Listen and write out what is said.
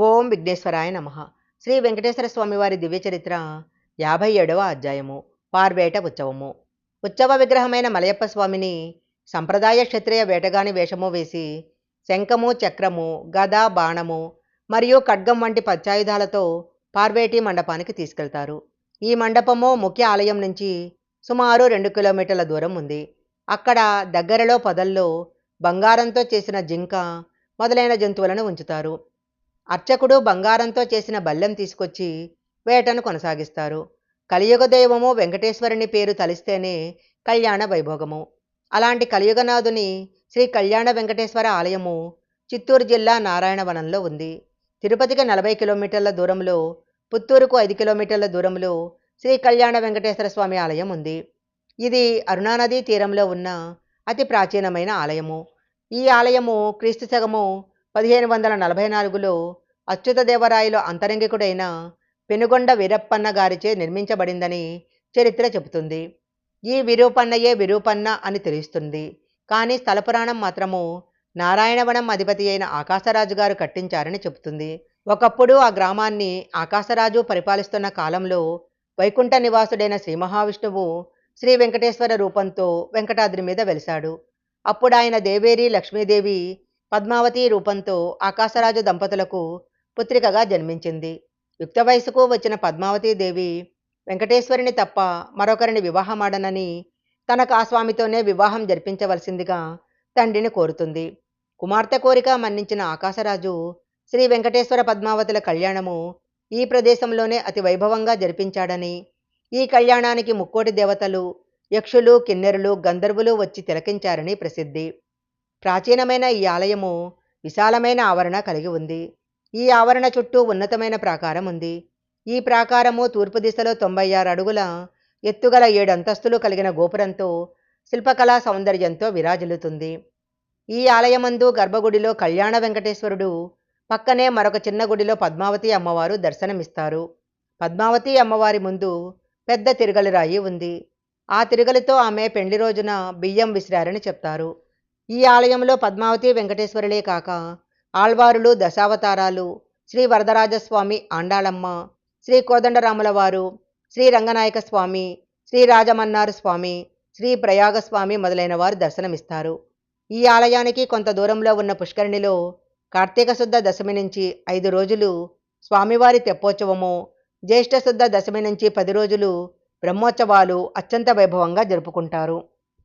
ఓం విఘ్నేశ్వరాయ నమః. శ్రీ వెంకటేశ్వర స్వామివారి దివ్య చరిత్ర 57వ అధ్యాయము. పార్వేట ఉత్సవము. ఉత్సవ విగ్రహమైన మలయప్ప స్వామిని సంప్రదాయ క్షత్రియ వేటగాని వేషము వేసి శంఖము, చక్రము, గద, బాణము మరియు ఖడ్గం వంటి పచ్చాయుధాలతో పార్వేటి మండపానికి తీసుకెళ్తారు. ఈ మండపము ముఖ్య ఆలయం నుంచి సుమారు 2 కిలోమీటర్ల దూరం ఉంది. అక్కడ దగ్గరలో పొదల్లో బంగారంతో చేసిన జింక మొదలైన జంతువులను ఉంచుతారు. అర్చకుడు బంగారంతో చేసిన బల్లెం తీసుకొచ్చి వేటను కొనసాగిస్తారు. కలియుగ దైవము వెంకటేశ్వరుని పేరు తలిస్తేనే కళ్యాణ వైభోగము. అలాంటి కలియుగనాథుని శ్రీ కళ్యాణ వెంకటేశ్వర ఆలయము చిత్తూరు జిల్లా నారాయణవనంలో ఉంది. తిరుపతికి 40 కిలోమీటర్ల దూరంలో, పుత్తూరుకు 5 కిలోమీటర్ల దూరంలో శ్రీ కళ్యాణ వెంకటేశ్వర స్వామి ఆలయం ఉంది. ఇది అరుణానదీ తీరంలో ఉన్న అతి ప్రాచీనమైన ఆలయము. ఈ ఆలయము క్రీస్తు శకము 1544లో అచ్యుతదేవరాయలు అంతరంగికుడైన పెనుగొండ వీరప్పన్న గారిచే నిర్మించబడిందని చరిత్ర చెబుతుంది. ఈ విరూపన్నయే విరూపన్న అని తెలుస్తుంది. కానీ స్థల పురాణం మాత్రము నారాయణవనం అధిపతి అయిన ఆకాశరాజు గారు కట్టించారని చెబుతుంది. ఒకప్పుడు ఆ గ్రామాన్ని ఆకాశరాజు పరిపాలిస్తున్న కాలంలో వైకుంఠ నివాసుడైన శ్రీ మహావిష్ణువు శ్రీ వెంకటేశ్వర రూపంతో వెంకటాద్రి మీద వెలిశాడు. అప్పుడు ఆయన దేవేరి లక్ష్మీదేవి పద్మావతి రూపంతో ఆకాశరాజు దంపతులకు పుత్రికగా జన్మించింది. యుక్త వయసుకు వచ్చిన పద్మావతీదేవి వెంకటేశ్వరుని తప్ప మరొకరిని వివాహమాడనని, తనకు ఆ స్వామితోనే వివాహం జరిపించవలసిందిగా తండ్రిని కోరుతుంది. కుమార్తె కోరిక మన్నించిన ఆకాశరాజు శ్రీ వెంకటేశ్వర పద్మావతుల కళ్యాణము ఈ ప్రదేశంలోనే అతి వైభవంగా జరిపించాడని, ఈ కళ్యాణానికి ముక్కోటి దేవతలు, యక్షులు, కిన్నెరులు, గంధర్వులు వచ్చి తిలకించారని ప్రసిద్ధి. ప్రాచీనమైన ఈ ఆలయము విశాలమైన ఆవరణ కలిగి ఉంది. ఈ ఆవరణ చుట్టూ ఉన్నతమైన ప్రాకారం ఉంది. ఈ ప్రాకారము తూర్పు దిశలో 96 అడుగుల ఎత్తుగల 7 అంతస్తులు కలిగిన గోపురంతో శిల్పకళా సౌందర్యంతో విరాజిల్లుతుంది. ఈ ఆలయమందు గర్భగుడిలో కళ్యాణ వెంకటేశ్వరుడు, పక్కనే మరొక చిన్న గుడిలో పద్మావతి అమ్మవారు దర్శనమిస్తారు. పద్మావతి అమ్మవారి ముందు పెద్ద తిరుగలి రాయి ఉంది. ఆ తిరుగలితో ఆమె పెండ్లి రోజున బియ్యం విసిరారని చెప్తారు. ఈ ఆలయంలో పద్మావతి వెంకటేశ్వరులే కాక ఆళ్వారులు, దశావతారాలు, శ్రీ వరదరాజస్వామి, ఆండాళమ్మ, శ్రీ కోదండరాముల వారు, శ్రీ రంగనాయక స్వామి, శ్రీ రాజమన్నారు స్వామి, శ్రీ ప్రయాగస్వామి మొదలైన వారు దర్శనమిస్తారు. ఈ ఆలయానికి కొంత దూరంలో ఉన్న పుష్కరిణిలో కార్తీక శుద్ధ దశమి నుంచి 5 రోజులు స్వామివారి తెప్పోత్సవము, జ్యేష్ఠ శుద్ధ దశమి నుంచి 10 రోజులు బ్రహ్మోత్సవాలు అత్యంత వైభవంగా జరుపుకుంటారు.